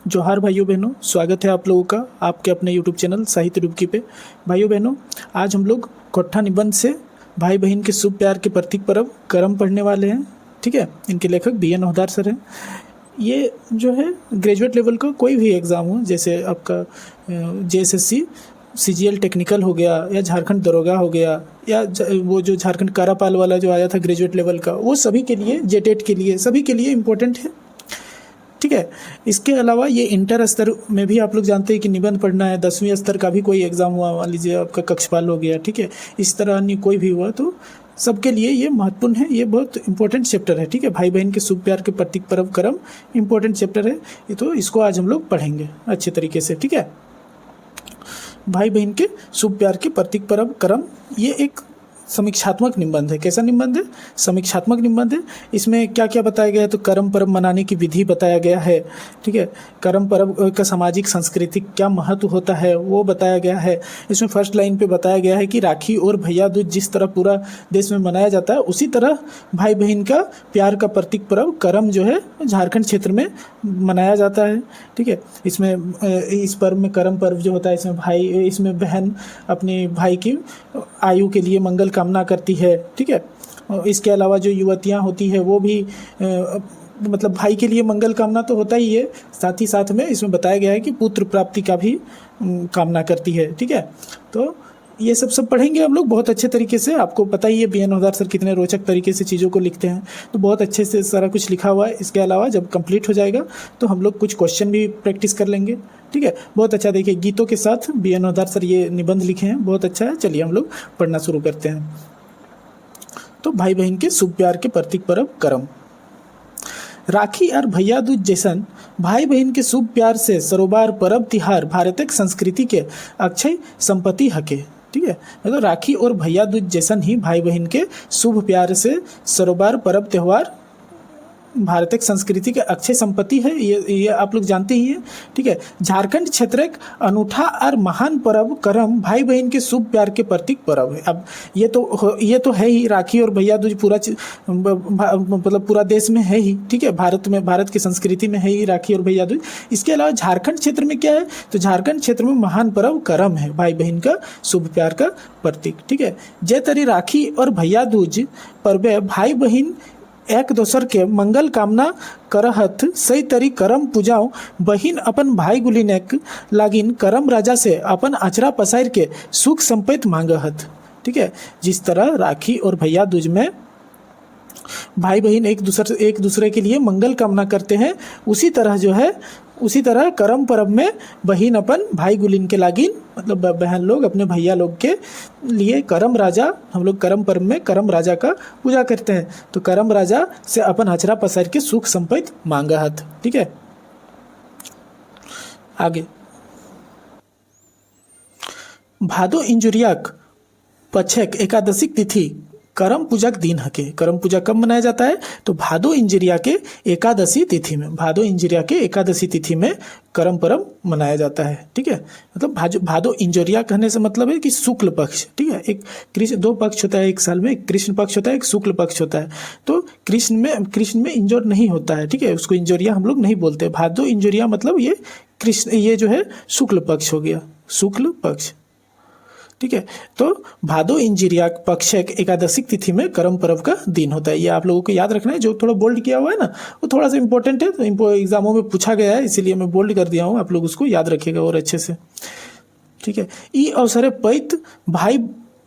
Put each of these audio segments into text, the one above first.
जोहार भाइयों बहनों, स्वागत है आप लोगों का आपके अपने यूट्यूब चैनल साहित्य डुबकी पे। भाइयों बहनों, आज हम लोग कोट्ठा निबंध से भाई बहन के शुभ प्यार के प्रतीक पर्व करम पढ़ने वाले हैं। ठीक है, इनके लेखक BN नौहदार सर हैं। ये जो है ग्रेजुएट लेवल का कोई भी एग्ज़ाम हो, जैसे आपका JSSC CGL टेक्निकल हो गया, या झारखंड दरोगा हो गया, या वो जो झारखंड कारापाल वाला जो आया था ग्रेजुएट लेवल का, वो सभी के लिए, जेटेट के लिए, सभी के लिए इम्पोर्टेंट है। ठीक है, इसके अलावा ये इंटर स्तर में भी आप लोग जानते हैं कि निबंध पढ़ना है। 10वीं स्तर का भी कोई एग्ज़ाम हुआ, मान लीजिए आपका कक्षपाल हो गया, ठीक है, इस तरह अन्य कोई भी हुआ, तो सबके लिए ये महत्वपूर्ण है। ये बहुत इंपॉर्टेंट चैप्टर है। ठीक है, भाई बहन के शुभ प्यार के प्रतीक पर्व करम इंपॉर्टेंट चैप्टर है ये, तो इसको आज हम लोग पढ़ेंगे अच्छे तरीके से। ठीक है, भाई बहन के शुभ प्यार के प्रतीक पर्व करम, ये एक समीक्षात्मक निबंध है। कैसा निबंध है? समीक्षात्मक निबंध है। इसमें क्या क्या बताया गया है? तो करम पर्व मनाने की विधि बताया गया है। ठीक है, करम पर्व का सामाजिक सांस्कृतिक क्या महत्व होता है वो बताया गया है। इसमें फर्स्ट लाइन पे बताया गया है कि राखी और भैया दूज जिस तरह पूरा देश में मनाया जाता है, उसी तरह भाई बहन का प्यार का प्रतीक पर्व करम जो है झारखंड क्षेत्र में मनाया जाता है। ठीक है, इसमें इस पर्व में करम पर्व जो होता है, इसमें बहन अपने भाई की आयु के लिए मंगल कामना करती है। ठीक है, इसके अलावा जो युवतियां होती है वो भी मतलब भाई के लिए मंगल कामना तो होता ही है, साथ ही साथ में इसमें बताया गया है कि पुत्र प्राप्ति का भी कामना करती है। ठीक है, तो ये सब पढ़ेंगे हम लोग बहुत अच्छे तरीके से। आपको पता ही है BN नौहदार सर कितने रोचक तरीके से चीज़ों को लिखते हैं, तो बहुत अच्छे से सारा कुछ लिखा हुआ है। इसके अलावा जब कंप्लीट हो जाएगा तो हम लोग कुछ क्वेश्चन भी प्रैक्टिस कर लेंगे। ठीक है, बहुत अच्छा। देखिए, गीतों के साथ BN नौहदार सर ये निबंध लिखे हैं, बहुत अच्छा है। चलिए हम लोग पढ़ना शुरू करते हैं। तो भाई बहन के शुभ प्यार के प्रतीक पर्व करम। राखी और भैया दूज जैसन भाई बहन के शुभ प्यार से सरोबार पर्व तिहार भारतीय संस्कृति के अक्षय संपत्ति हके। ठीक है, मतलब राखी और भैया दूज जैसन ही भाई बहन के शुभ प्यार से सरोबार पर्व त्यौहार भारतीय संस्कृति के अक्षय संपत्ति है। ये आप लोग जानते ही हैं। ठीक है, झारखंड क्षेत्र एक अनूठा और महान पर्व करम भाई बहन के शुभ प्यार के प्रतीक पर्व है। अब ये तो है ही, राखी और भैया दूज पूरा मतलब पूरा देश में है ही। ठीक है, भारत की संस्कृति में है ही राखी और भैया दूज। इसके अलावा झारखंड क्षेत्र में क्या है? तो झारखंड क्षेत्र में महान पर्व करम है, भाई बहन का शुभ प्यार का प्रतीक। ठीक है, जय तरी राखी और भैया दूज पर्व भाई बहन एक दोसर के मंगल कामना करहत, सही तरी करम पूजाओ बहिन अपन भाई गुलिनेक लागिन करम राजा से अपन आचरा पसार के सुख संपत्ति मांगहत। ठीक है, जिस तरह राखी और भैया दूज में भाई बहन एक दूसरे के लिए मंगल कामना करते हैं, उसी तरह करम पर्व में बहन अपन भाई गुलिन के लागिन, मतलब बहन लोग अपने भैया लोग के लिए करम राजा, हम लोग करम पर्व में करम राजा का पूजा करते हैं। तो करम राजा से अपन अचरा पसार के सुख संपत्ति मांगहत। ठीक है, आगे भादो इंजुरियाक पछेक एकादशी तिथि करम पूजा के दिन हके। करम पूजा कब मनाया जाता है? तो भादो इंजरिया के एकादशी तिथि में, भादो इंजरिया के एकादशी तिथि में करम पर्व मनाया जाता है। ठीक है, मतलब भादो इंजरिया कहने से मतलब है कि शुक्ल पक्ष। ठीक है, एक कृष्ण, दो पक्ष होता है एक साल में, एक कृष्ण पक्ष होता है, एक शुक्ल पक्ष होता है। तो कृष्ण में इंजोर नहीं होता है। ठीक है, उसको इंजोरिया हम लोग नहीं बोलते। भादो इंजोरिया मतलब ये कृष्ण, ये जो है शुक्ल पक्ष हो गया, शुक्ल पक्ष। ठीक है, तो भादो इंजिरिया पक्ष एकादशी तिथि में करम पर्व का दिन होता है। ये आप लोगों को याद रखना है। जो थोड़ा बोल्ड किया हुआ है ना, वो थोड़ा सा इंपॉर्टेंट है, तो एग्जामों में पूछा गया है, इसीलिए मैं बोल्ड कर दिया हूँ। आप लोग उसको याद रखिएगा और अच्छे से। ठीक है, ई अवसरे पैत भाई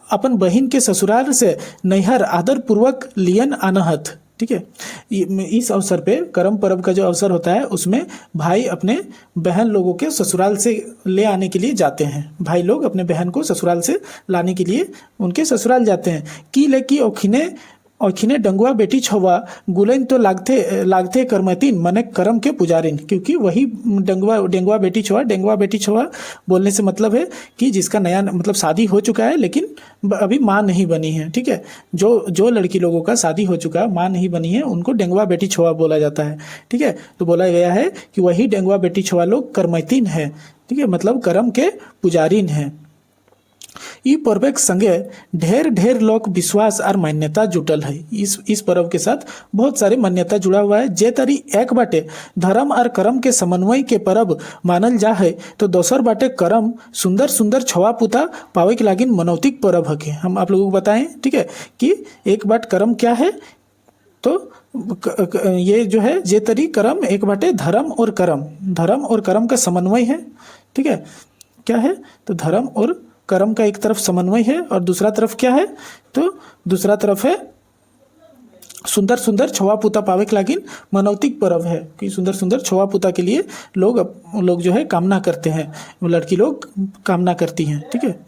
अपन बहन के ससुराल से नैहर आदर पूर्वक लियन आनहत। ठीक है, इस अवसर पे करम पर्व का जो अवसर होता है उसमें भाई अपने बहन लोगों के ससुराल से ले आने के लिए जाते हैं। भाई लोग अपने बहन को ससुराल से लाने के लिए उनके ससुराल जाते हैं। की लेकी औखिने डंगुआ बेटी छवा गुलेन तो लागथे करमतीन मने करम के पुजारिन। क्योंकि वही डेंगुआ बेटी छवा बोलने से मतलब है कि जिसका नया मतलब शादी हो चुका है लेकिन अभी माँ नहीं बनी है। ठीक है, जो लड़की लोगों का शादी हो चुका है, माँ नहीं बनी है, उनको डेंगुआ बेटी छवा बोला जाता है। ठीक है, तो बोला गया है कि वही डेंगुआ बेटी छवा लोग करमतीन है। ठीक है, मतलब करम के पुजारिन है। ई पर्वक संगे ढेर ढेर लोक विश्वास और मान्यता जुटल है। इस पर्व के साथ बहुत सारे मान्यता जुड़ा हुआ है। जे तरी एक बाटे धर्म और कर्म के समन्वय के पर्व मानल जा है, तो दोसर बाटे कर्म सुंदर सुंदर छवा पुता पावे के लागिन मनौतिक पर्व हके। हम आप लोगों को बताएं, ठीक है, कि एक बाट कर्म क्या है, तो ये जो है जे तरी कर्म एक बाटे धर्म और कर्म का समन्वय है। ठीक है, क्या है, तो धर्म और कर्म का एक तरफ समन्वय है और दूसरा तरफ क्या है, तो दूसरा तरफ है सुंदर सुंदर छवा पुता पावे के लागिन मनौतिक पर्व है कि सुंदर सुंदर छवा पुता के लिए लोग जो है कामना करते हैं, लड़की लोग कामना करती हैं। ठीक है,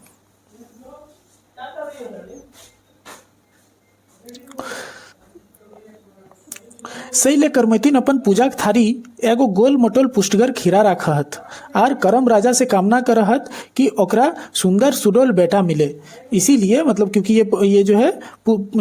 सही ले करमैतिन अपन पूजा के थारी एगो गोल मटोल पुष्टगर खीरा राखत आर करम राजा से कामना करहत कि ओकरा सुंदर सुडोल बेटा मिले। इसीलिए मतलब क्योंकि ये जो है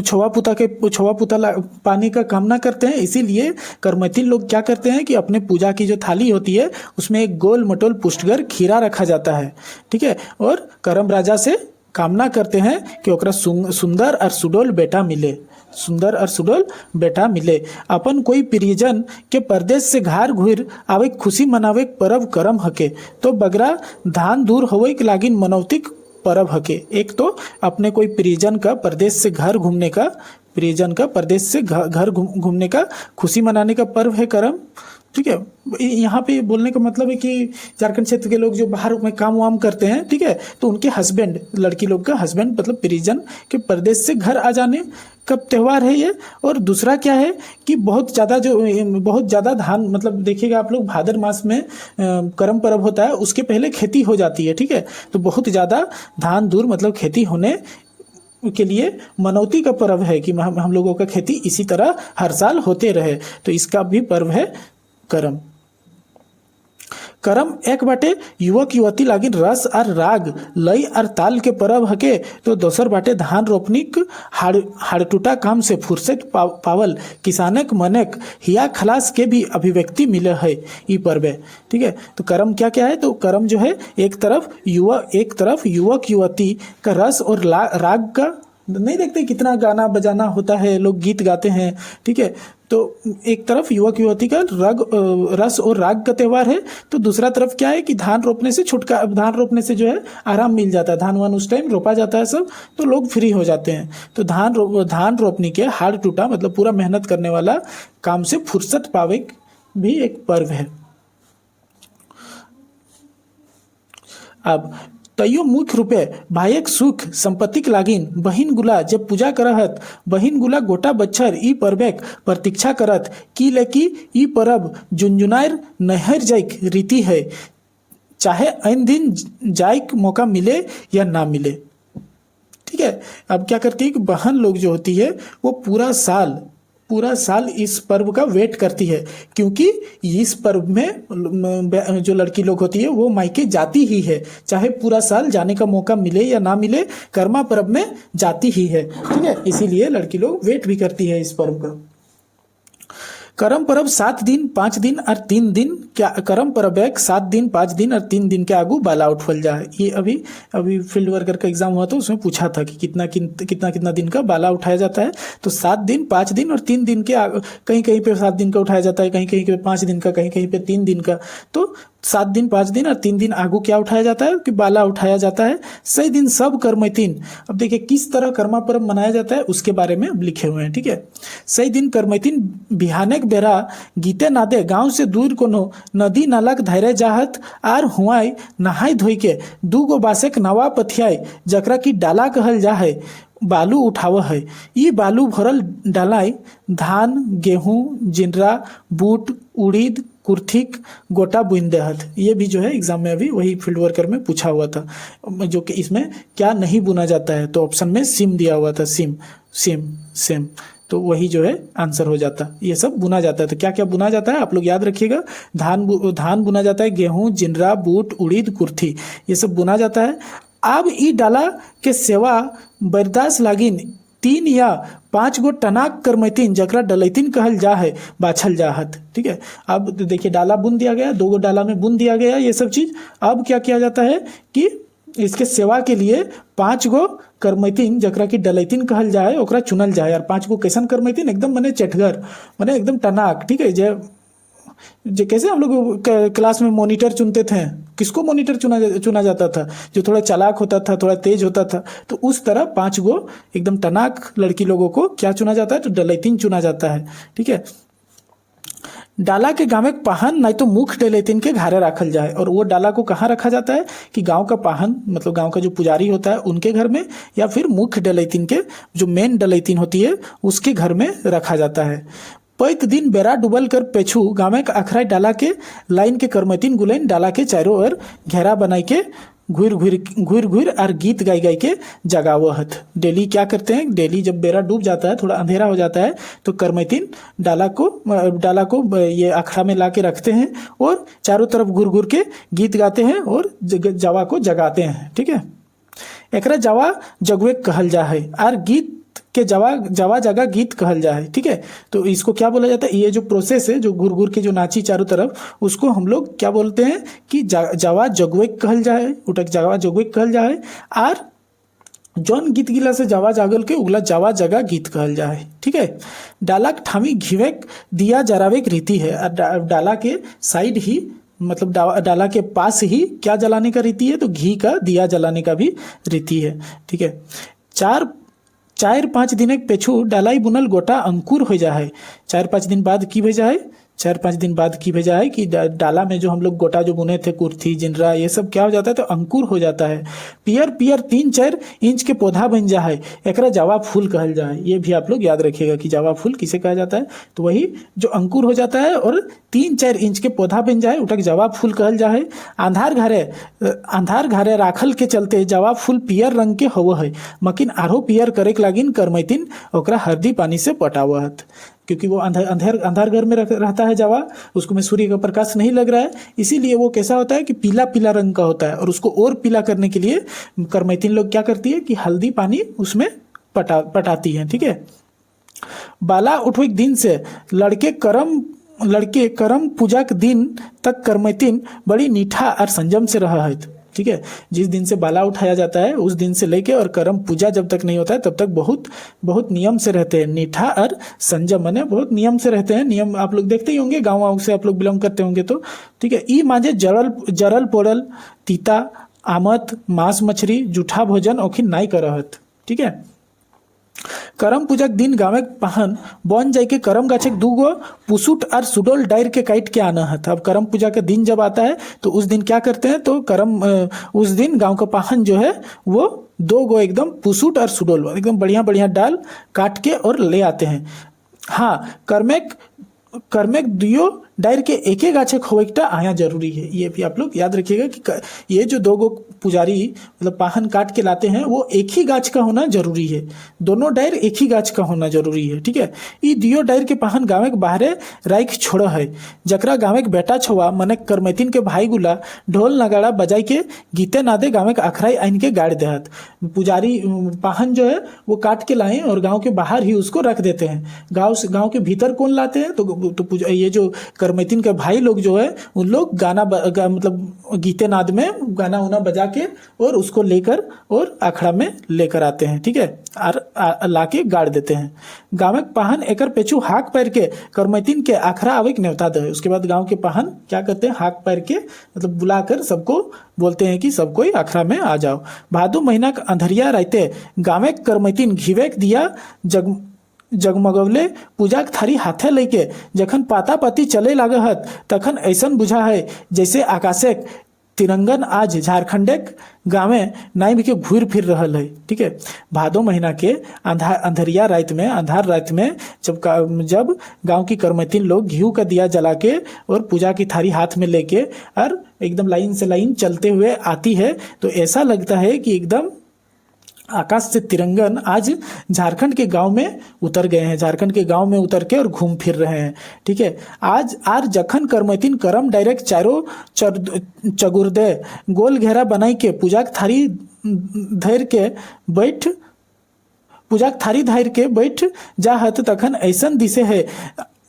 छवा पुता पानी का कामना करते हैं, इसीलिए करमैतिन लोग क्या करते हैं कि अपने पूजा की जो थाली होती है उसमें एक गोल मटोल पुष्टगर खीरा रखा जाता है। ठीक है, और करम राजा से कामना करते हैं कि ओकरा सुंदर और सुडोल बेटा मिले, सुंदर और सुडोल बेटा मिले। अपन कोई प्रियजन के परदेश से घर घुर आवे खुशी मनावे पर्व करम हके, तो बगरा धान दूर होवे के लागिन मनौतिक पर्व हके। एक तो अपने कोई प्रियजन का परदेश से घर घूमने का, प्रियजन का परदेश से घर घूमने का खुशी मनाने का पर्व है करम। ठीक है, यहाँ पे बोलने का मतलब है कि झारखंड क्षेत्र के लोग जो बाहर में काम वाम करते हैं, ठीक है, तो उनके हस्बैंड, लड़की लोग का हस्बैंड मतलब परिजन के परदेश से घर आ जाने का त्यौहार है ये। और दूसरा क्या है कि बहुत ज़्यादा धान, मतलब देखिएगा आप लोग भाद्र मास में करम पर्व होता है, उसके पहले खेती हो जाती है। ठीक है, तो बहुत ज़्यादा धान दूर मतलब खेती होने के लिए मनौती का पर्व है कि हम लोगों का खेती इसी तरह हर साल होते रहे, तो इसका भी पर्व है करम। करम एक बाटे युवक युवती लागिन रस और राग लय और ताल के पर्व हके, तो दोसर बाटे धान रोपनिक हाड़टूटा काम से फुर्सत पावल किसानक मनक हिया खलास के भी अभिव्यक्ति मिले है ई पर्व। ठीक है, तो करम क्या क्या है, तो करम जो है एक तरफ युवक युवती का रस और राग का, नहीं देखते कितना गाना बजाना होता है, लोग गीत गाते हैं। ठीक है, तो एक तरफ युवक युवती का रस और राग का त्यौहार है, तो दूसरा तरफ क्या है कि धान रोपने से जो है आराम मिल जाता है, धान वान उस टाइम रोपा जाता है सब, तो लोग फ्री हो जाते हैं। तो धान रोपने के हाड़ टूटा मतलब पूरा मेहनत करने वाला काम से फुर्सत पावे भी एक पर्व है। अब तैयो मुख्य रूपे भाइक सुख संपत्तिक लागिन बहिन गुला जब पूजा करहत, बहिन गुला गोटा बच्छर ई पर्वक प्रतीक्षा करत की लेकी ई पर्व जुनजुनायर नहर जाइक रीति है, चाहे अन्य दिन जाइक मौका मिले या ना मिले। ठीक है, अब क्या करती है कि बहन लोग जो होती है वो पूरा साल इस पर्व का वेट करती है, क्योंकि इस पर्व में जो लड़की लोग होती है वो मायके जाती ही है, चाहे पूरा साल जाने का मौका मिले या ना मिले, कर्मा पर्व में जाती ही है। ठीक है, इसीलिए लड़की लोग वेट भी करती है इस पर्व का। करम पर्व 7 दिन 5 दिन और 3 दिन क्या, करम पर्व एक 7 दिन 5 दिन और 3 दिन के आगू बाला उठवल जाए। ये अभी फील्ड वर्कर का एग्जाम हुआ तो उसमें पूछा था कि कितना दिन का बाला उठाया जाता है, तो 7 दिन 5 दिन और 3 दिन के कहीं कहीं पे 7 दिन का उठाया जाता है, कहीं कहीं पे 5 दिन का, कहीं कहीं पे 3 दिन का। तो 7 दिन 5 दिन और 3 दिन आगू क्या उठाया जाता है कि बाला उठाया जाता है। सही दिन सब करमैतिन, अब देखिए किस तरह कर्मा पर्व मनाया जाता है उसके बारे में अब लिखे हुए हैं। ठीक है, सही दिन करमैतिन बिहानेक बेरा गीते नादे गांव से दूर कोनो नदी नालक धैर्य जाहत आर हुआई नहाई धोई के 2 गो बासेक नवा पथियाई जकरा की डाला कहल जा है बालू उठाव है। ये बालू भरल डालाई धान गेहूं जिनरा बूट उड़ीद कुर्थिक गोटा बुन देहत। ये भी जो है एग्जाम में अभी वही फील्ड वर्कर में पूछा हुआ था, जो कि इसमें क्या नहीं बुना जाता है, तो ऑप्शन में सिम दिया हुआ था, सिम, तो वही जो है आंसर हो जाता। ये सब बुना जाता है, तो क्या क्या बुना जाता है आप लोग याद रखिएगा। धान बुना जाता है, गेहूं जिनरा बूट उड़ीद कुर्थी ये सब बुना जाता है। अब ई डाला के सेवा बर्दाश्त लागिन 3 या 5 गो टनाक करमैतिन जकरा डलैतिन कहल जा है बाछल जाहत। ठीक है, अब देखिए डाला बुन दिया गया, 2 गो डाला में बुन दिया गया ये सब चीज। अब क्या किया जाता है कि इसके सेवा के लिए 5 गो करमैतिन जकरा की डलैतिन कहल जाए ओकरा चुनल जाए। और 5 गो कैसन करमैतिन, एकदम मने चटगर, मने एकदम टनाक, ठीक है। जो कैसे हम लोग क्लास में मॉनिटर चुनते थे, किसको मॉनिटर चुना जाता था, जो थोड़ा चालाक होता था, थोड़ा तेज होता था, तो उस तरह 5 गो एकदम टनाक लड़की लोगों को क्या चुना जाता है, तो डलैतिन चुना जाता है, ठीक है। डाला के गाँव में पाहन नहीं तो मुख डलैतिन के घरे रखल जाए। और वो डाला को कहाँ रखा जाता है कि गांव का पाहन मतलब गांव का जो पुजारी होता है उनके घर में, या फिर मुख डलैतिन के जो मेन डलैतिन होती है उसके घर में रखा जाता है। पैत दिन बेरा डूबल कर पेछू गाँव के अखराई डाला के लाइन के करमैतिन गुलैन डाला के चारों ओर घेरा बनाई के घुर घुर और गीत गाई गाई के जगावत। डेली क्या करते हैं, डेली जब बेरा डूब जाता है, थोड़ा अंधेरा हो जाता है, तो करमैतिन डाला को ये अखड़ा में ला के रखते हैं और चारों तरफ घुर घुर के गीत गाते हैं और जवा को जगाते हैं, ठीक है। एकरा जवा जगवे कहल जा है और गीत के जवा जगह गीत कहल जा है, ठीक है। तो इसको क्या बोला जाता है, ये जो प्रोसेस है जो घुर घुर के जो नाची चारों तरफ, उसको हम लोग क्या बोलते हैं कि जवा जगवे कहल जाए, उटक जवा जगवे कहल जाए। और जौन गीत गिला से जवा जागल के उगला जवा जगह गीत कहल जाए, ठीक है। डाला ठामी घिवेक दिया जरावेक रीति है। और डाला के साइड ही मतलब डाला के पास ही क्या जलाने का रीति है, तो घी का दिया जलाने का भी रीति है, ठीक है। 4-5 दिन पेछू डालाई बुनल गोटा अंकुर हो जाए। 4-5 दिन बाद की भेजा है, 4-5 दिन बाद की भेजा है कि डाला में जो हम लोग गोटा जो बुने थे, कुर्थी जिनरा ये सब क्या हो जाता है, तो अंकुर हो जाता है। पियर पियर 3-4 इंच के पौधा बन जा है, एकरा जावा फूल कहल जाए। ये भी आप लोग याद रखिएगा कि जावा फूल किसे कहा जाता है, तो वही जो अंकुर हो जाता है और 3-4 इंच के पौधा बन जाए उटक जावा फूल कहल जाए। अंधार घरे राखल के चलते जावा फूल पियर रंग के होव है, मकिन आरो पियर करे के लागिन करमैतिन ओकरा हल्दी पानी से पटावत। क्योंकि वो अंधार घर में रहता है जावा, उसको में सूर्य का प्रकाश नहीं लग रहा है, इसीलिए वो कैसा होता है कि पीला पीला रंग का होता है। और उसको और पीला करने के लिए करमैतिन लोग क्या करती है कि हल्दी पानी उसमें पटाती है, ठीक है। बाला उठवे दिन से लड़के करम पूजा के दिन तक करमैतिन बड़ी नीठा और संयम से रहा है, ठीक है। जिस दिन से बाला उठाया जाता है उस दिन से लेके और करम पूजा जब तक नहीं होता है तब तक बहुत नियम से रहते हैं। नीठा और संयम माने बहुत नियम से रहते हैं। नियम आप लोग देखते ही होंगे, गाँव से आप लोग बिलोंग करते होंगे तो, ठीक है। ई मांझे जरल पोड़ल तीता आमत मांस मछली जूठा भोजन ओखिन नाई करहत, ठीक है। करम पूजा के दिन गाँव पाहन बन जाए के करम गाछे 2 गो पुसुट और सुडोल डायर के काट के आना है। अब करम पूजा का दिन जब आता है तो उस दिन क्या करते हैं, तो उस दिन गांव का पाहन जो है वो 2 गो एकदम पुसुट और सुडोल एकदम बढ़िया बढ़िया डाल काट के और ले आते हैं। हाँ, कर्मेक दियो डायर के एक गाछे खोवेकटा आया जरूरी है। ये भी आप लोग याद रखिएगा कि ये जो 2 गो पुजारी मतलब पाहन काट के लाते हैं वो एक ही गाछ का होना जरूरी है, दोनों डायर एक ही गाछ का होना जरूरी है, ठीक है। ई दियो डायर के पाहन गाँव के बाहरे राइख छोड़ा है, जकरा गाँव के बेटा छुआ मने करमैतिन के भाई गुला ढोल नगाड़ा बजाई के गीते नादे गाँव के अखराई आइन के गाड़ देहत। पुजारी पाहन जो है वो काट के लाए और गाँव के बाहर ही उसको रख देते हैं। गाँव के भीतर कौन लाते हैं, तो ये जो करमैतिन के भाई लोग जो है उन लोग मतलब गीते नाद में गाना उना बजा के और उसको लेकर और अखड़ा में लेकर आते हैं, ठीक है। और लाके गाड़ देते हैं। गाँव के पाहन एकर पेछू हाक पैर के करमैतिन के अखड़ा आवे के न्योता दे। उसके बाद गाँव के पाहन क्या करते हैं, हाक पैर के मतलब बुलाकर सबको बोलते हैं कि सब कोई अखड़ा में आ जाओ। भादो महीना का अंधरिया रहते गाँव के करमैतिन घिवेक दिया जगमगवले पूजा के थारी हाथे लेके जखन पाता पाती चले लागत तखन ऐसन बुझा है जैसे आकाशे तिरंगन आज झारखंडे गाँवे नाई भी के घूर फिर रहा है, ठीक है। भादो महीना के अंधार रात में जब गांव की करमैतिन लोग घी का दिया जला के और पूजा की थारी हाथ में लेके और एकदम लाइन से लाइन चलते हुए आती है, तो ऐसा लगता है कि एकदम आकाश से तिरंगन आज झारखंड के गांव में उतर गए हैं, झारखंड के गांव में उतर के और घूम फिर रहे हैं, ठीक है। आज जखन करमैतिन करम डायरेक्ट चारों चगुर्दे गोल घेरा बनाई के पूजा के थारी धैर के बैठ जाहत तखन ऐसन दिसे है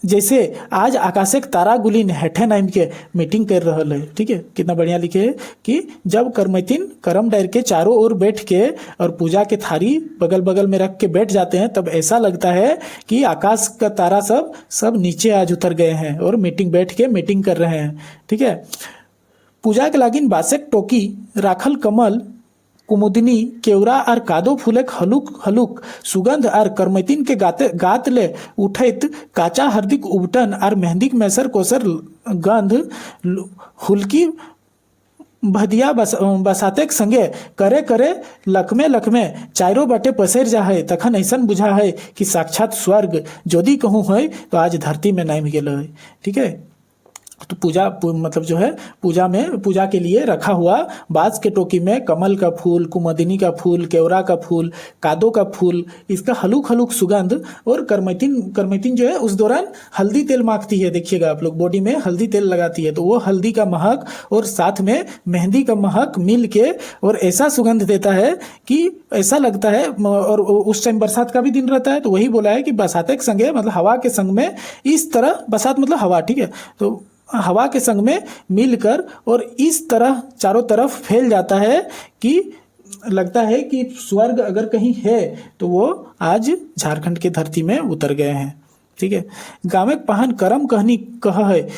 जैसे आज आकाशिक तारा गुलिन हेठे नाम के मीटिंग कर रहा है। ठीक है, कितना बढ़िया लिखे है कि जब करमैतिन करम डायर के चारों ओर बैठ के और पूजा के थारी बगल बगल में रख के बैठ जाते हैं, तब ऐसा लगता है कि आकाश का तारा सब नीचे आज उतर गए हैं और बैठ के मीटिंग कर रहे हैं। ठीक है, पूजा के लागिन बासेक टोकी राखल कमल कुमुदिनी केवरा आर कादो फूलेक हलुक हलुक सुगंध आर करमैतिन के गात ले उठैत काचा हरदिक उबटन आर मेहंदिक मैसर कोसर गंध हुलकी भदिया बसातेक संगे करे करे लखमे लखमे चारों बाटे पसर जा है। तखन ऐसन बुझा है कि साक्षात स्वर्ग जोदी कहूँ है तो आज धरती में नाम गेल है। ठीक है, तो मतलब जो है पूजा के लिए रखा हुआ बांस के टोकी में कमल का फूल, कुमुदिनी का फूल, केवरा का फूल, कादो का फूल, इसका हलुक हलुक सुगंध और करमैतिन जो है उस दौरान हल्दी तेल माखती है। देखिएगा आप लोग, बॉडी में हल्दी तेल लगाती है, तो वो हल्दी का महक और साथ में मेहंदी का महक मिल के और ऐसा सुगंध देता है कि ऐसा लगता है। और उस टाइम बरसात का भी दिन रहता है, तो वही बोला है कि बरसात के संगे मतलब हवा के संग में इस तरह, बरसात मतलब हवा, ठीक है, तो हवा के संग में मिलकर और इस तरह चारों तरफ फैल जाता है कि लगता है कि स्वर्ग अगर कहीं है तो वो आज झारखंड की धरती में उतर गए हैं। ठीक है, गाँव पहन करम कहनी कह है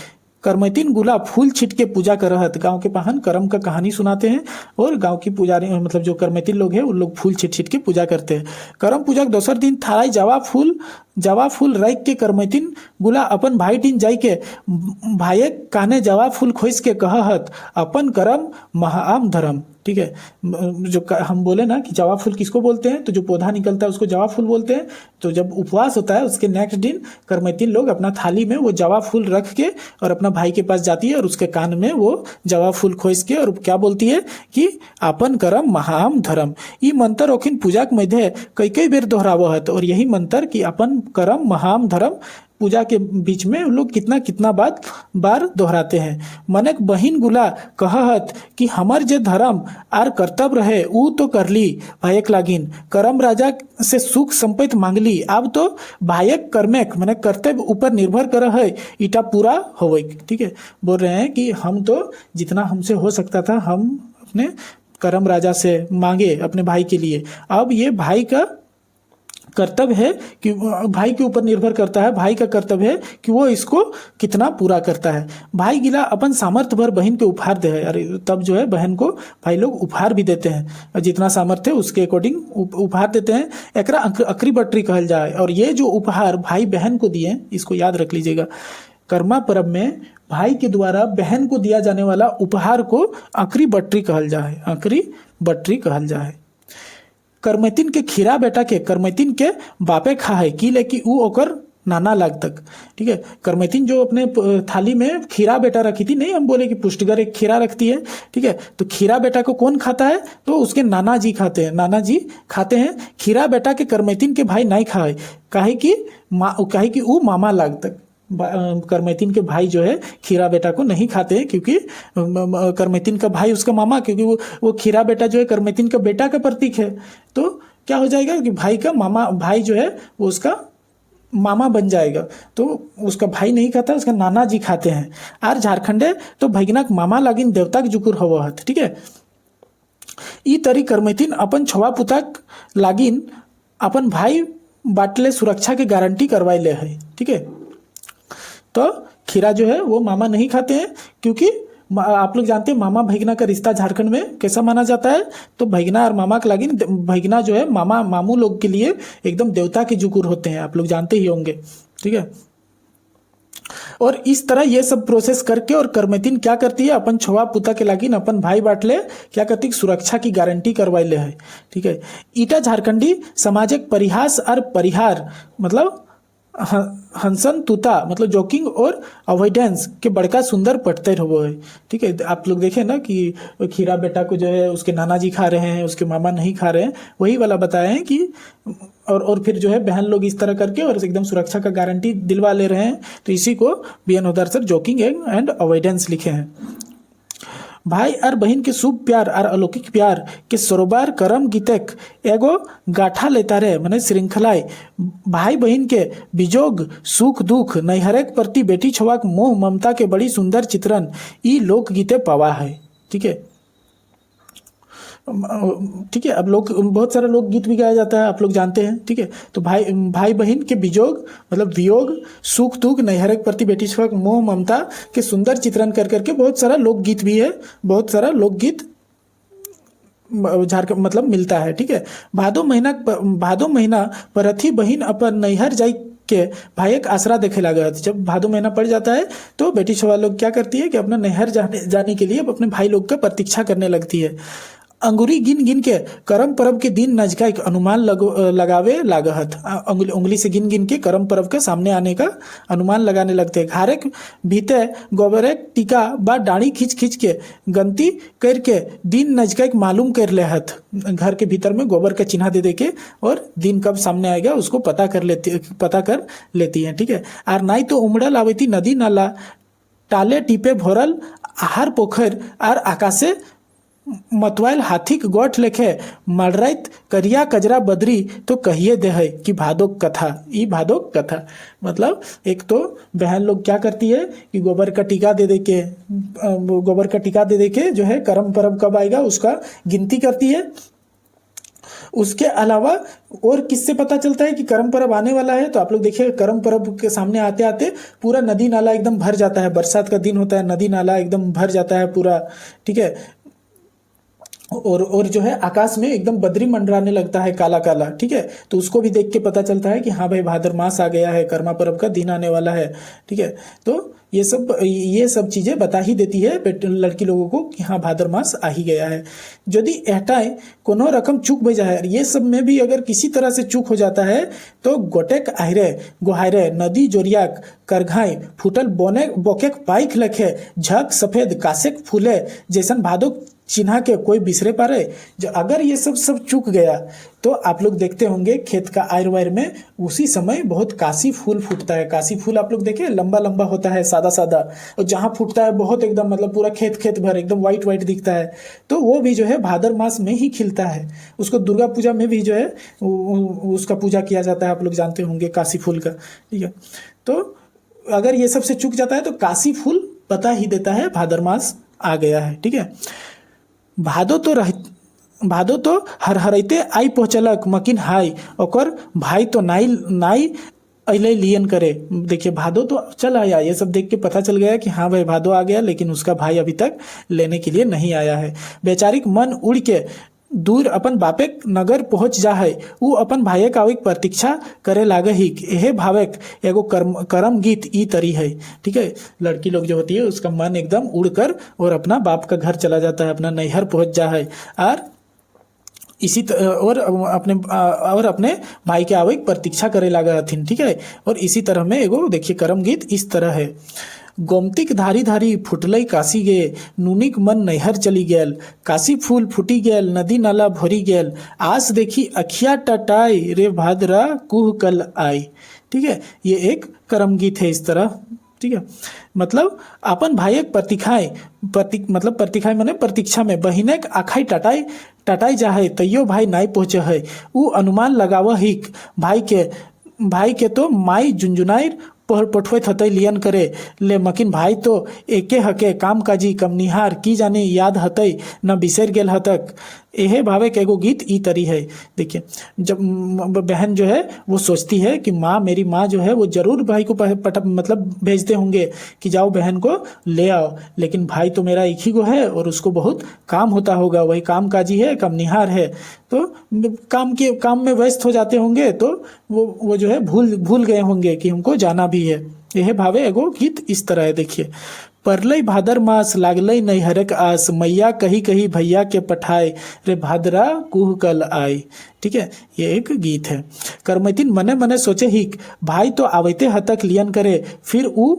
करमैतिन गुला फूल छिट के पूजा करहत। गांव के पाहन करम का कहानी सुनाते हैं और गांव की पुजारी मतलब जो करमैतिन लोग हैं उन लोग फूल छिट छिट के पूजा करते हैं। करम पूजा के दोसर दिन थाराई जवा फूल राख के करमैतिन गुला अपन भाई टीन जाई के भाई काने जवा फूल खोस के कहत अपन करम महाआम धर्म। ठीक है, जो हम बोले ना कि जवा फूल किसको बोलते हैं, तो जो पौधा निकलता है उसको जवा फूल बोलते हैं। तो जब उपवास होता है उसके नेक्स्ट दिन करमैतिन लोग अपना थाली में वो जवा फूल रख के और अपना भाई के पास जाती है और उसके कान में वो जवा फूल खोस के और क्या बोलती है कि अपन करम महाआम धर्म। ये मंत्र ओखिन पूजा के मध्य कई बेर दोहरावत और यही मंत्र कि अपन करम महाआम धर्म पूजा के बीच में लोग कितना बार दोहराते हैं। मनक बहिन गुला कहत कि हमर जे धर्म आर कर्तव्य रहे ऊ तो कर ली भायक लागिन, करम राजा से सुख संपत्ति मांगली, अब तो भायक कर्मेक मैंने कर्तव्य ऊपर निर्भर कर है इटा पूरा होवे। ठीक है, बोल रहे हैं कि हम तो जितना हमसे हो सकता था हम अपने करम राजा से मांगे अपने भाई के लिए, अब ये भाई का कर्तव्य है कि भाई के ऊपर निर्भर करता है, भाई का कर्तव्य है कि वो इसको कितना पूरा करता है। भाई गिला अपन सामर्थ्य भर बहन के उपहार दे है। अरे तब जो है बहन को भाई लोग उपहार भी देते हैं, जितना सामर्थ्य है उसके अकॉर्डिंग उपहार देते हैं। एकरा अकरी बटरी कहल जाए। और ये जो उपहार भाई बहन को दिए, इसको याद रख लीजिएगा, कर्मा पर्व में भाई के द्वारा बहन को दिया जाने वाला उपहार को अकरी बटरी कहल जाए, अकरी बटरी कहल जाए। करमैतिन के खीरा बेटा के करमैतिन के बापे खा है कि लेकि ऊ ओकर नाना लाग तक। ठीक है, करमैतिन जो अपने थाली में खीरा बेटा रखी थी, नहीं हम बोले कि पुष्टगर एक खीरा रखती है। ठीक है, तो खीरा बेटा को कौन खाता है, तो उसके नाना जी खाते हैं, नाना जी खाते हैं। खीरा बेटा के करमैतिन के भाई नहीं खाए, काहे कि ऊ मामा लाग तक। करमैतिन के भाई जो है खीरा बेटा को नहीं खाते हैं क्योंकि करमैतिन का भाई उसका मामा, क्योंकि वो खीरा बेटा जो है करमैतिन का बेटा का प्रतीक है। तो क्या हो जाएगा कि भाई का मामा, भाई जो है वो उसका मामा बन जाएगा। तो उसका भाई नहीं खाता, उसका नाना जी खाते हैं। आर झारखंडे तो भैगनाक मामा लागिन देवता के जुकुर हवहत। ठीक है, ई तरी करमैतिन अपन छवा पुताक लागिन अपन भाई बाटले सुरक्षा के गारंटी करवाई ले है। ठीक है, तो खीरा जो है वो मामा नहीं खाते हैं क्योंकि आप लोग जानते हैं मामा भैगना का रिश्ता झारखंड में कैसा माना जाता है। तो भैगना और मामा के लागिन भैगना जो है मामू लोग के लिए एकदम देवता के जुकुर होते हैं, आप लोग जानते ही होंगे। ठीक है, और इस तरह ये सब प्रोसेस करके और करमैतिन क्या करती है, अपन छुआ पुता के लागिन अपन भाई बाटले क्या करती है, सुरक्षा की गारंटी करवाई ले है। ठीक है, ईटा झारखंडी समाजिक परिहास और परिहार मतलब हंसन तुता मतलब जोकिंग और अवॉइडेंस के बड़का सुंदर पटते रहो है। ठीक है, आप लोग देखें ना कि खीरा बेटा को जो है उसके नाना जी खा रहे हैं, उसके मामा नहीं खा रहे हैं, वही वाला बताए हैं कि और फिर जो है बहन लोग इस तरह करके और एकदम सुरक्षा का गारंटी दिलवा ले रहे हैं। तो इसी को BN होदार सर जोकिंग एंड अवॉइडेंस लिखे हैं। भाई और बहन के शुभ प्यार और अलौकिक प्यार के सरोबार करम गीतक एगो गाठा लेता रहे माने श्रृंखलाए भाई बहन के विजोग सुख दुख नैहरक प्रति बेटी छवाक मोह ममता के बड़ी सुंदर चित्रण ई लोकगीते पावा है। ठीक है, ठीक है। अब लोग बहुत सारा लोकगीत भी गाया जाता है, आप लोग जानते हैं। ठीक है, तो भाई भाई बहन के विजोग मतलब वियोग सुख दुख नैहरक प्रति बेटी छवाक मोह ममता के सुंदर चित्रण कर करके बहुत सारा लोकगीत भी है, बहुत सारा लोकगीत झारखंड मतलब मिलता है। ठीक है, भादो महीना परथी बहिन अपन नैहर जाई के भाई आसरा देखे लगा। जब भादो महीना पड़ जाता है तो बेटी छुआ लोग क्या करती है कि अपना नैहर जाने के लिए अपने भाई लोग का प्रतीक्षा करने लगती है। अंगुरी गिन गिन के करम पर्व के दिन नजका एक अनुमान लगावे लागहत। उंगली से गिन गिन के करम पर्व के सामने आने का अनुमान लगाने लगते हैं। घारे भीते गोबरे टीका बा डाड़ी खींच खींच के गंती करके दिन नजका एक मालूम कर लेहत। घर के भीतर में गोबर का चिन्ह दे के और दिन कब सामने आएगा उसको पता कर लेती है। ठीक है, और नहीं तो उमड़ल आवेती नदी नाला टाले टीपे भोरल आहार पोखर और आकाशे मतवाइल हाथीक गोठ लेखे मलराइत करिया कजरा बदरी तो कहिए दे है कि भादोक कथा। ई भादोक कथा मतलब एक तो बहन लोग क्या करती है कि गोबर का टीका दे दे के जो है करम पर्व कब आएगा उसका गिनती करती है। उसके अलावा और किससे पता चलता है कि करम पर्व आने वाला है? तो आप लोग देखिए करम पर्व के सामने आते आते पूरा नदी नाला एकदम भर जाता है। बरसात का दिन होता है, नदी नाला एकदम भर जाता है पूरा। ठीक है, और जो है आकाश में एकदम बदरी मंडराने लगता है काला काला। ठीक है, तो उसको भी देख के पता चलता है कि हाँ भाई भाद्र मास आ गया है, कर्मा पर्व का दिन आने वाला है। ठीक है, तो ये सब चीजें बता ही देती है लड़की लोगों को कि हाँ भाद्र मास आ ही गया है। यदि एहटाए कोनो रकम चूक बजा है, ये सब में भी अगर किसी तरह से चूक हो जाता है तो गोटेक आहरे गोहायरे नदी जोरियाक करघाई फूटल बोकेक पाइक लखे झक सफेद कासेक फूले जैसन भादो चिन्हा के कोई बिसरे पारे। जो अगर ये सब चूक गया तो आप लोग देखते होंगे खेत का आयर वायर में उसी समय बहुत काशी फूल फूटता है। काशी फूल आप लोग देखे लंबा लंबा होता है, सादा सादा, और जहाँ फूटता है बहुत एकदम मतलब पूरा खेत भर एकदम व्हाइट व्हाइट दिखता है। तो वो भी जो है भाद्र मास में ही खिलता है। उसको दुर्गा पूजा में भी जो है उसका पूजा किया जाता है, आप लोग जानते होंगे काशी फूल का। ठीक है, तो अगर ये सब से चूक जाता है तो काशी फूल बता ही देता है भाद्र मास आ गया है। ठीक है, भादो तो हरहरते आई पहुँचलक मकिन हाई ओकर भाई तो नाई अले लियन करे। देखिए भादो तो चल आया, ये सब देख के पता चल गया कि हाँ भाई भादो आ गया, लेकिन उसका भाई अभी तक लेने के लिए नहीं आया है। बेचारिक मन उड़ के दूर अपन बापेक नगर पहुंच जा है, वो अपन भाई का प्रतीक्षा करे लागे ही। यह भावक एगो करम गीत ई तरी है। ठीक है, लड़की लोग जो होती है उसका मन एकदम उड़कर और अपना बाप का घर चला जाता है, अपना नैहर पहुंच जा है और और अपने भाई के आवे प्रतीक्षा करे लागा हथिन। ठीक है, और इसी तरह में एगो देखिए करम गीत इस तरह है। गोमतिक धारी धारी फुटलई काशी गे नूनिक मन नैहर चली गेल काशी फूल फूटी गेल नदी नाला भरी गेल आस देखी अखिया टटाई रे भाद्रा कुह कल आई। ठीक है, ये एक करम गीत है इस तरह। ठीक है, मतलब अपन भाई प्रतीक्षाएं माने प्रतीक्षा में बहिने आखाई टटाई जा है तैयो भाई नाई पहुंचे है। उ अनुमान लगाव हिक भाई के तो माई जुंजुनाई पठवे हतई लियन करे ले मकिन भाई तो एके हके काम काजी कमनिहार की जाने याद हतई न बिसर गेल हतक। यह भावे के एगो गीत ई तरी है। देखिए जब बहन जो है वो सोचती है कि मेरी माँ जो है वो जरूर भाई को मतलब भेजते होंगे कि जाओ बहन को ले आओ, लेकिन भाई तो मेरा एक ही गो है और उसको बहुत काम होता होगा, वही काम काजी है, कमनिहार है, तो काम में व्यस्त हो जाते होंगे, तो वो जो है भूल गए होंगे कि हमको जाना भी है। यह भावे एगो गीत इस तरह है। देखिए परलई भादर मास लागलई नैहरक आस मैया कही कही भैया के पठाए रे भादरा कुह कल आई। ठीक है, ये एक गीत है। करमैतिन मने मने सोचे ही भाई तो आवते हतक लियन करे फिर उ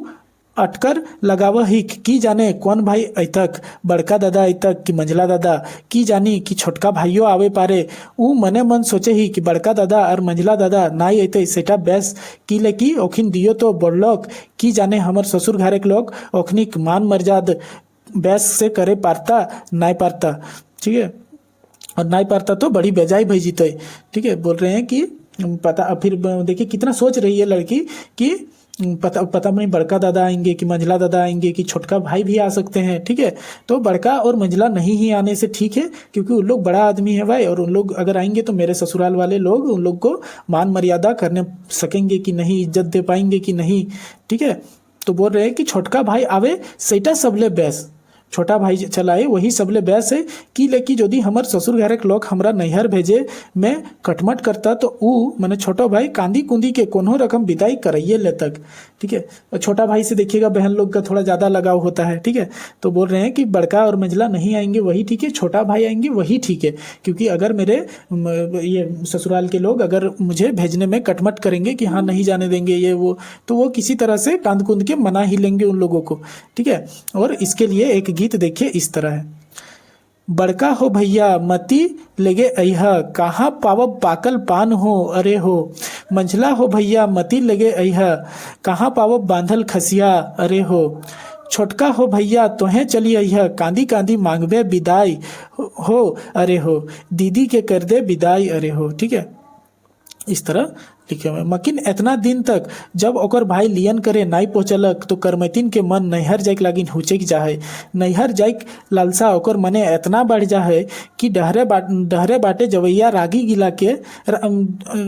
अटकर लगाव ही की जाने कौन भाई अतक बड़का दादा अतक कि मंझला दादा की जानी कि छोटका भाइयों आवे पारे। उ मने मन सोचे ही कि बड़का दादा और मंझला दादा नाई अते सेटा बेस की ले की ओखिन दियो तो बड़लोक की जाने हमर ससुर घरे के लोग ओखनिक मान मर्याद बैस से करे पारता नाय पारता, ठीक है। और नाय पारता तो बड़ी बेजाई भई जीते, ठीक है। बोल रहे हैं कि पता, फिर देखिए कितना सोच रही है लड़की कि पता पता नहीं बड़का दादा आएंगे कि मंझला दादा आएंगे कि छोटका भाई भी आ सकते हैं, ठीक है। तो बड़का और मंझला नहीं ही आने से ठीक है, क्योंकि उन लोग बड़ा आदमी है भाई, और उन लोग अगर आएंगे तो मेरे ससुराल वाले लोग उन लोग को मान मर्यादा करने सकेंगे कि नहीं, इज्जत दे पाएंगे कि नहीं, ठीक है। तो बोल रहे हैं कि छोटका भाई आवे सेटा सबले बेस, छोटा भाई चलाए वही सबले बेस है कि लेकिन यदि हमर ससुर घर के लोग हमरा नैहर भेजे में कटमट करता तो ऊ मैंने छोटा भाई कांदी कुंदी के कोनो रकम विदाई कराइए ले तक, ठीक है। और छोटा भाई से देखिएगा बहन लोग का थोड़ा ज़्यादा लगाव होता है, ठीक है। तो बोल रहे हैं कि बड़का और मंझला नहीं आएंगे वही ठीक है, छोटा भाई आएंगे वही ठीक है, क्योंकि अगर मेरे ये ससुराल के लोग अगर मुझे भेजने में कटमट करेंगे कि हाँ नहीं जाने देंगे ये वो, तो वो किसी तरह से कांद कुंद के मना ही लेंगे उन लोगों को, ठीक है। और इसके लिए एक गीत देखिए इस तरह है। बड़का हो भैया मती लेगे अइहा, कहाँ पावब पाकल पान हो अरे हो। मंझला हो भैया मती लेगे अइहा, कहाँ पावब बांधल खसिया अरे हो। छोटका हो भैया तोहें चली अइहा, कांदी कांदी मांगबे विदाई हो अरे हो। दीदी के कर दे विदाई अरे हो, ठीक है। इस तरह लिखे हुए। मकिन इतना दिन तक जब ओकर भाई लियन करे नाई पहुंचलक तो करमैतिन के मन नैहर जाइक लागिन हुचेक जाहे। नैहर जाइक लालसा ओकर मने इतना बढ़ जाहे कि डहरे बाटे जवैया रागी गिला के,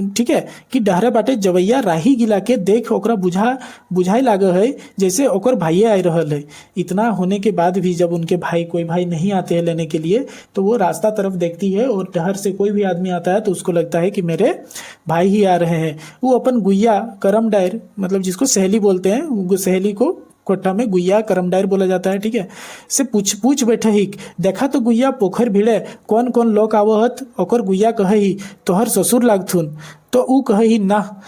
ठीक है, कि डहरे बाटे जवैया राही गिला के देख ओकरा बुझाई लागे है जैसे ओकर भाइये आए रहल है। इतना होने के बाद भी जब उनके भाई कोई भाई नहीं आते हैं लेने के लिए, तो वो रास्ता तरफ देखती है और डहर से कोई भी आदमी आता है तो उसको लगता है कि मेरे भाई ही आ रहे हैं। वो अपन गुइया करम डायर, मतलब जिसको सहेली बोलते हैं, सहेली को कोठा में गुइया करम डायर बोला जाता है, ठीक है, से पूछ बैठे ही देखा तो गुइया पोखर भिड़े कौन कौन लोग आवत। ओकर गुइया कहे ही तोहर ससुर लागथुन, तो ऊ कहे ही ना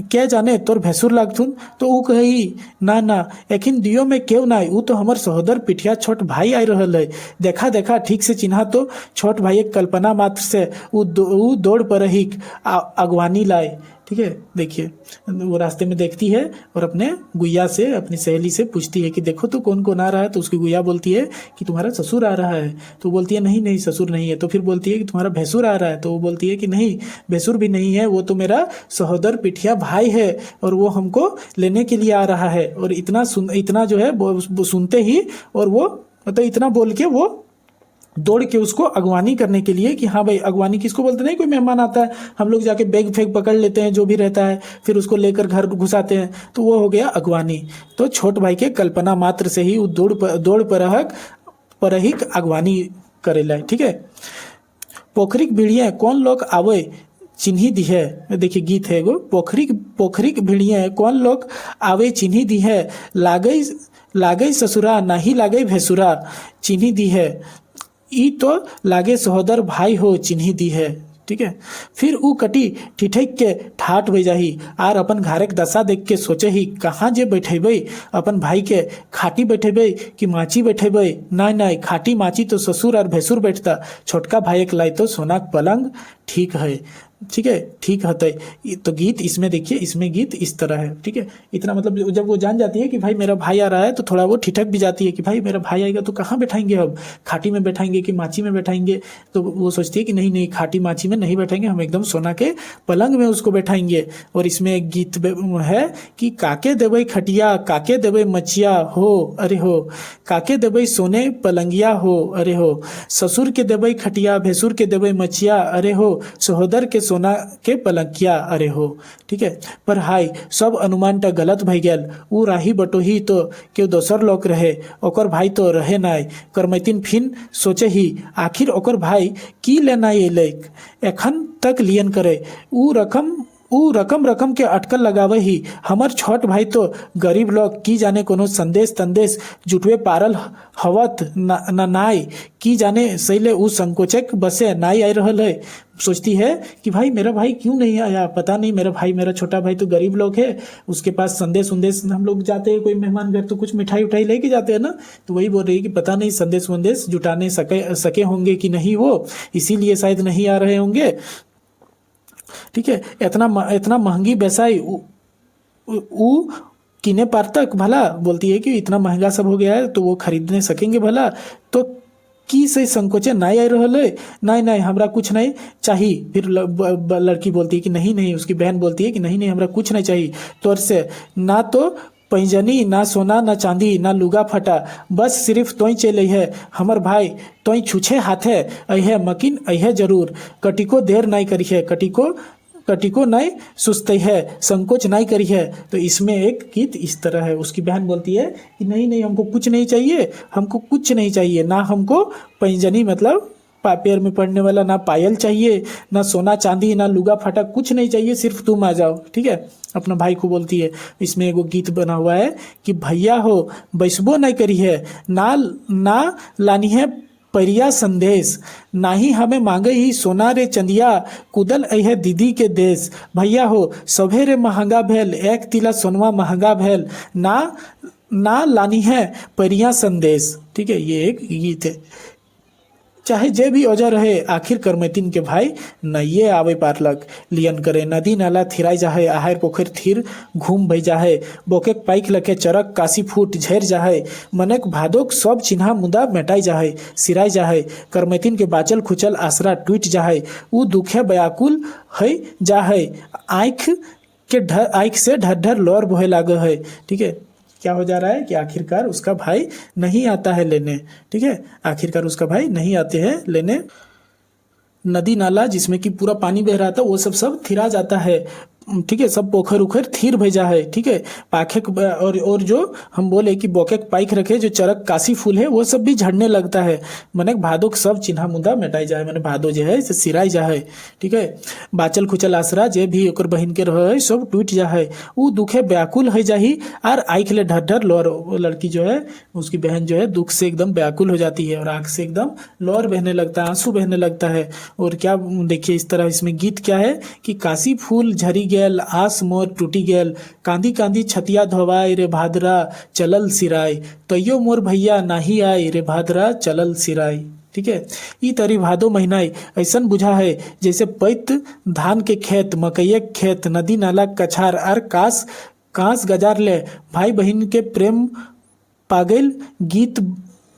क्या जाने तोर भैंसुर लागथुन, तो ऊ कहे ही ना ना एखिन दियो में क्यों ना, ऊ तो हमर सहोदर पिठिया छोट भाई आई रहल है। देखा देखा ठीक से चिन्हा तो छोट भाई एक कल्पना मात्र से ऊ दौड़ पर ही अगवानी लाए, ठीक है। देखिए वो रास्ते में देखती है और अपने गुइया से, अपनी सहेली से पूछती है कि देखो तो कौन कौन आ रहा है। तो उसकी गुइया बोलती है कि तुम्हारा ससुर आ रहा है। तो बोलती है नहीं नहीं ससुर नहीं है। तो फिर बोलती है कि तुम्हारा भैंसुर आ रहा है। तो वो बोलती है कि नहीं भैंसुर भी नहीं है, वो तो मेरा सहोदर पिठिया भाई है और वो हमको लेने के लिए आ रहा है। और इतना जो है वो सुनते ही, और वो मतलब इतना बोल के वो दौड़ के उसको अगवानी करने के लिए कि हाँ भाई, अगवानी किसको बोलते, नहीं कोई मेहमान आता है हम लोग जाके बैग फैग पकड़ लेते हैं जो भी रहता है, फिर उसको लेकर घर घुसाते हैं, तो वो हो गया अगवानी। तो छोट भाई के कल्पना मात्र से ही वो दौड़ पर ही अगवानी करेला, ठीक है। पोखरिक भिड़िया कौन लोग आवे चिन्ही दी है, देखिए गीत है वो। पोखरिक भिड़िया कौन लोग आवे चिन्ही दी है, लागई ससुरा नाही लागई भैंसुरा चिन्ही दी है। ई तो लागे सहोदर भाई हो चिन्ही दी है, ठीक है। फिर ऊ कटी ठिठक के ठाट हो जाही आर अपन घारे के दशा देख के सोचे ही कहाँ जे बैठेबे अपन भाई के, खाटी बैठेबे कि माची बैठेबे। नहीं खाटी माची तो ससुर और भैंसुर बैठता, छोटका भाई के लाई तो सोना पलंग ठीक है, ठीक है, ठीक हते। तो गीत इसमें देखिए, इसमें गीत इस तरह है, ठीक है। इतना मतलब जब वो जान जाती है कि भाई मेरा भाई आ रहा है तो थोड़ा वो ठिठक भी जाती है कि भाई मेरा भाई आएगा तो कहाँ बैठाएंगे, हम खाटी में बैठाएंगे कि माची में बैठाएंगे। तो वो सोचती है कि नहीं नहीं खाटी माची में नहीं बैठाएंगे, हम एकदम सोना के पलंग में उसको बैठाएंगे। और इसमें एक गीत है कि काके देवे खटिया काके देवे मचिया हो अरे हो, काके देवे सोने पलंगिया हो अरे हो। ससुर के देवे खटिया भैंसुर के देवे मचिया अरे हो, सहोदर के सोना के पलंकिया अरे हो, ठीक है। पर हाय सब अनुमान टा गलत भई गेल। ऊ राही बटोही तो क्यों दोसर लोग रहे, ओकर भाई तो रहे नाय। करमैतिन फिन सोचे ही आखिर ओकर भाई की लेना अइलैक, एखन तक लियन करे। ऊ रकम के अटकल लगावे ही हमर छोट भाई तो गरीब लोग की जाने कोनो संदेश तंदेश जुटवे पारल हवत नाई, की जाने सैले ऊ संकोचक बसे नाई आई रहल है। सोचती है कि भाई मेरा भाई क्यों नहीं आया, पता नहीं मेरा भाई, मेरा छोटा भाई तो गरीब लोग है, उसके पास संदेश उन्देश, हम लोग जाते हैं कोई मेहमान घर तो कुछ मिठाई उठाई लेके जाते हैं ना, तो वही बोल रही है कि पता नहीं संदेश वंदेश जुटाने सके होंगे कि नहीं, वो इसीलिए शायद नहीं आ रहे होंगे, ठीक है। इतना महंगी बेसाई ऊ किने पार तक भला, बोलती है कि इतना महंगा सब हो गया है तो वो खरीदने सकेंगे भला, तो की से संकोचे नहीं आई रहल है, नहीं नहीं हमरा कुछ नहीं चाहिए। फिर लड़की बोलती है कि नहीं नहीं, उसकी बहन बोलती है कि नहीं नहीं हमरा कुछ नहीं चाहिए तोर से, ना तो पैंजनी, ना सोना, ना चांदी, ना लुगा फटा, बस सिर्फ तोई चले है हमर भाई, तोई छुछे हाथे अहे मकिन अहे जरूर, कटिको देर नहीं करी है, कटिको नहीं सुस्ती है, संकोच नहीं करी है। तो इसमें एक गीत इस तरह है। उसकी बहन बोलती है कि नहीं नहीं हमको कुछ नहीं चाहिए, हमको कुछ नहीं चाहिए, ना हमको पैंजनी मतलब पैर में पड़ने वाला, ना पायल चाहिए, ना सोना चांदी, ना लुगा फाटा, कुछ नहीं चाहिए, सिर्फ तुम आ जाओ, ठीक है। अपना भाई को बोलती है। इसमें एगो गीत बना हुआ है कि भैया हो बैसबो नहीं करी है, ना लानी है परिया संदेश, ना ही हमें मांगे ही सोना रे चंदिया, कुदल है दीदी के देश, भैया हो सवेरे महंगा भेल, एक तिला सोनवा महंगा भेल, ना लानी है परिया संदेश, ठीक है। ये एक गीत है। चाहे जे भी औजा रहे, आखिर करमैतिन के भाई नइये आवे पारलक, लियन करे नदी नाला थिराई जाहे, आहार पोखर थिर घूम भई जाहे, बोकेक पाइक लखे चरक काशी फूट झेर जाहे, मनक भादोक सब चिन्हा मुदा मेटाई जाहे, सिराई जाहे, करमैतिन के बाचल खुचल आसरा टूट जाहे, ऊ दुखे बयाकुल है जाहे, आँख से ढर ढर लौर बहे लागे है, ठीक है। क्या हो जा रहा है कि आखिरकार उसका भाई नहीं आता है लेने, ठीक है, आखिरकार उसका भाई नहीं आते हैं लेने। नदी नाला जिसमें कि पूरा पानी बह रहा था वो सब थिरा जाता है, ठीक है, सब पोखर उखर थीर भेजा है, ठीक है। पाखे और जो हम बोले कि बोके पाइक रखे जो चरक काशी फूल है वो सब भी झड़ने लगता है, मने भादो सब चिन्हा मुदा मेटाई जाए, मने भादो जो है सिराई जाए, ठीक है। बाचल खुचल आसरा जे भी ओकर बहिन के रहे सब टूट जाए, ऊ दुखे व्याकुल हो जाही, और आँख ले ढर ढर लोर, लड़की जो है उसकी बहन जो है दुख से एकदम व्याकुल हो जाती है और आँख से एकदम लोर बहने लगता है, आंसू बहने लगता है। और क्या देखिए इस तरह इसमें गीत क्या है कि काशी फूल झरी गेल, आस मोर टूटी गेल, कांदी कांदी छतिया धोवाई रे भादरा चलल सिराय, तैयो मोर भैया नाही आय रे भादरा चलल सिराय, ठीक है। ई तरी भादो महीना ऐसन बुझा है जैसे पैत धान के खेत, मकई के खेत, नदी नाला कछार और कांस गजार ले भाई बहन के प्रेम पागल गीत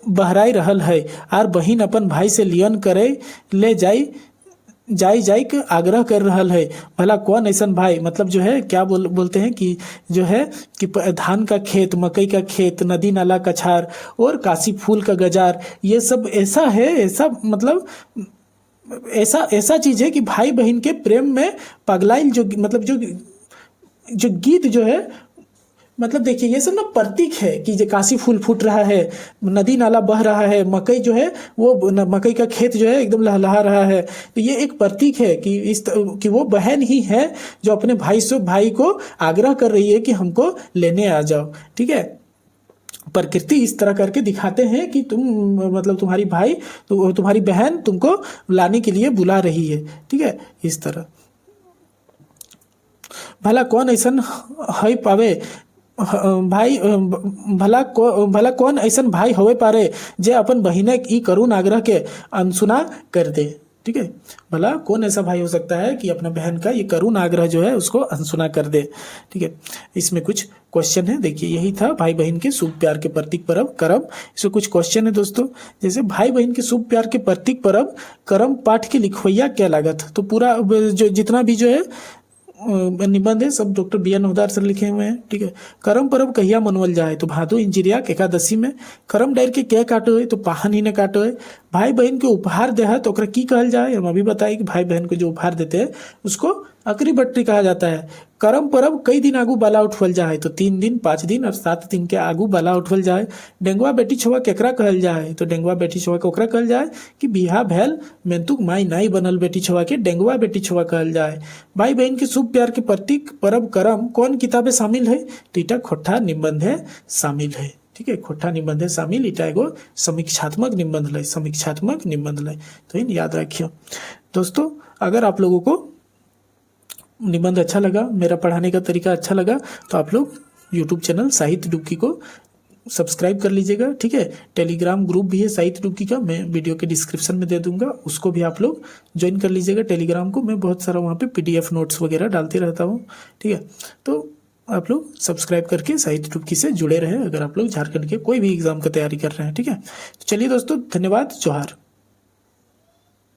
बहराई रहल है, और बहन अपन भाई से लियन करे ले जाई के आग्रह कर रहल है। भला कौन ऐसन भाई, मतलब जो है क्या बोलते हैं कि जो है कि धान का खेत, मकई का खेत, नदी नाला कछार और काशी फूल का गजार, ये सब ऐसा है, ऐसा मतलब ऐसा चीज है कि भाई बहन के प्रेम में पगलाइल जो मतलब जो गीत जो है, मतलब देखिए ये सब ना प्रतीक है कि जो काशी फूल फूट रहा है, नदी नाला बह रहा है, मकई जो है वो मकई का खेत जो है एकदम लहलहा रहा है, तो ये एक प्रतीक है कि कि वो बहन ही है जो अपने भाई को आग्रह कर रही है कि हमको लेने आ जाओ, ठीक है। प्रकृति इस तरह करके दिखाते हैं कि तुम मतलब तुम्हारी बहन तुमको लाने के लिए बुला रही है, ठीक है, इस तरह। भला कौन ऐसन है पावे भाई, भला कौन ऐसन भाई होवे पारे जे अपन बहिने ई करुण आग्रह के अनसुना कर दे, ठीक है। भला कौन ऐसा भाई हो सकता है कि अपना बहन का ये करुण आग्रह जो है उसको अनसुना कर दे, ठीक है। इसमें कुछ क्वेश्चन है, देखिए यही था भाई बहन के शुभ प्यार के प्रतीक पर्व करम। इसमें कुछ क्वेश्चन है दोस्तों, जैसे भाई बहन के शुभ प्यार के प्रतीक पर्व करम पाठ के लिखवैया क्या लागत, तो पूरा जो जितना भी जो है निबंध है सब डॉक्टर बी एन नवदार सर लिखे हुए हैं, ठीक है। करम पर्व कहिया मनवल जाए, तो भादो इंजिरिया एकादशी में। करम डायर के क्या काटो है, तो पाहन ही ने काटो है। भाई बहन के उपहार दे है तो ओकरा की कहल जाए, हम अभी बताए कि भाई बहन को जो उपहार देते हैं उसको अकरी बट्टी कहा जाता है। करम पर्व कई दिन आगू बाला उठवल जाए, तो 3 दिन, 5 दिन और 7 दिन के आगू बाला उठवल जाए। डेंगुआ बेटी छुआ केकरा कहल जाए, तो डेंगुआ बेटी छुआ के ओकरा कहल जाए कि बिहा भैल मेंतुक माई नाई बनल बेटी छुआ के डेंगुआ बेटी छुआ कहल जाए। भाई बहन के शुभ प्यार के प्रतीक पर्व करम कौन किताबें शामिल है, तो इटा खोट्ठा निबंध है शामिल है, ठीक है। खोट्ठा निबंध है शामिल, इटा एगो समीक्षात्मक निबंध लय, समीक्षात्मक निबंध लय, तो इन याद रखियो दोस्तों। अगर आप लोगों को निबंध अच्छा लगा, मेरा पढ़ाने का तरीका अच्छा लगा, तो आप लोग यूट्यूब चैनल साहित्य डुबकी को सब्सक्राइब कर लीजिएगा, ठीक है। टेलीग्राम ग्रुप भी है साहित्य डुबकी का, मैं वीडियो के डिस्क्रिप्शन में दे दूंगा, उसको भी आप लोग ज्वाइन कर लीजिएगा टेलीग्राम को। मैं बहुत सारा वहाँ पे PDF नोट्स वगैरह डालते रहता हूँ, ठीक है। तो आप लोग सब्सक्राइब करके साहित्य टुकड़ी से जुड़े रहे, अगर आप लोग झारखंड के कोई भी एग्जाम का तैयारी कर रहे हैं। ठीक है, तो चलिए दोस्तों, धन्यवाद, जोहार।